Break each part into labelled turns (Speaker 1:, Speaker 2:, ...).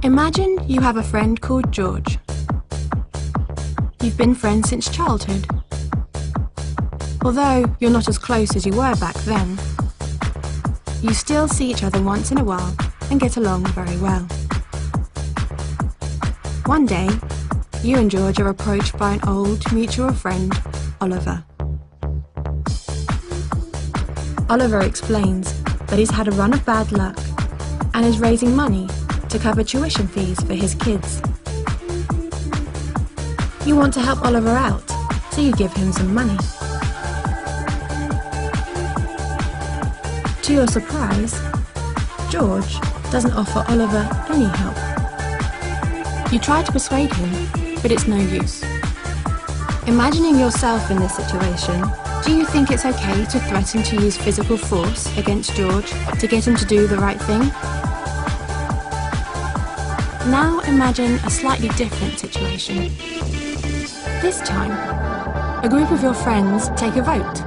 Speaker 1: Imagine you have a friend called George. You've been friends since childhood. Although you're not as close as you were back then, you still see each other once in a while and get along very well. One day, you and George are approached by an old mutual friend, Oliver. Oliver explains that he's had a run of bad luck and is raising money to cover tuition fees for his kids. You want to help Oliver out, so you give him some money. To your surprise, George doesn't offer Oliver any help. You try to persuade him, but it's no use. Imagining yourself in this situation, do you think it's okay to threaten to use physical force against George to get him to do the right thing? Now imagine a slightly different situation. This time, a group of your friends take a vote.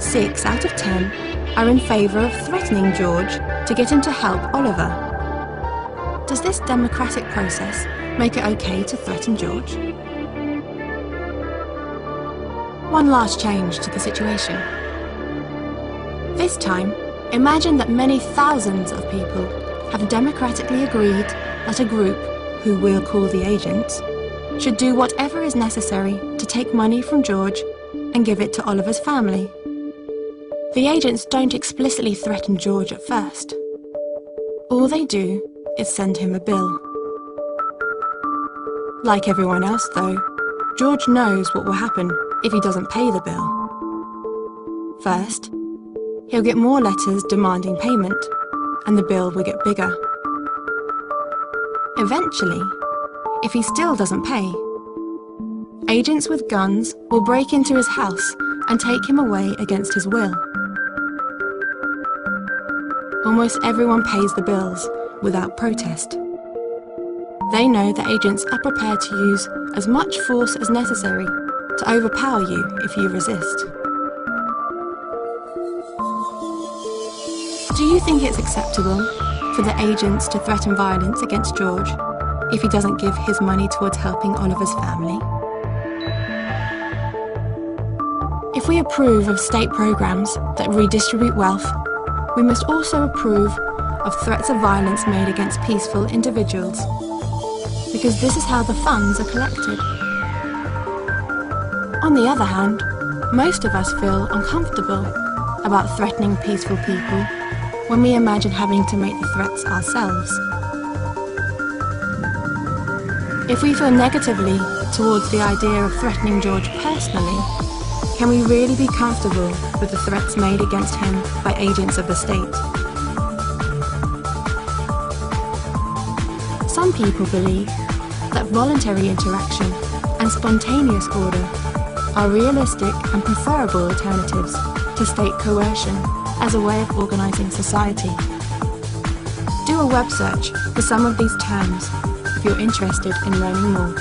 Speaker 1: 6 out of 10 are in favour of threatening George to get him to help Oliver. Does this democratic process make it okay to threaten George? One last change to the situation. This time, imagine that many thousands of people have democratically agreed that a group, who we'll call the agents, should do whatever is necessary to take money from George and give it to Oliver's family. The agents don't explicitly threaten George at first. All they do is send him a bill. Like everyone else though, George knows what will happen if he doesn't pay the bill. First, he'll get more letters demanding payment, and the bill will get bigger. Eventually, if he still doesn't pay, agents with guns will break into his house and take him away against his will. Almost everyone pays the bills without protest. They know that agents are prepared to use as much force as necessary to overpower you if you resist. Do you think it's acceptable for the agents to threaten violence against George if he doesn't give his money towards helping Oliver's family? If we approve of state programs that redistribute wealth, we must also approve of threats of violence made against peaceful individuals, because this is how the funds are collected. On the other hand, most of us feel uncomfortable about threatening peaceful people when we imagine having to make the threats ourselves. If we feel negatively towards the idea of threatening George personally, can we really be comfortable with the threats made against him by agents of the state? Some people believe that voluntary interaction and spontaneous order are realistic and preferable alternatives to state coercion as a way of organising society. Do a web search for some of these terms if you're interested in learning more.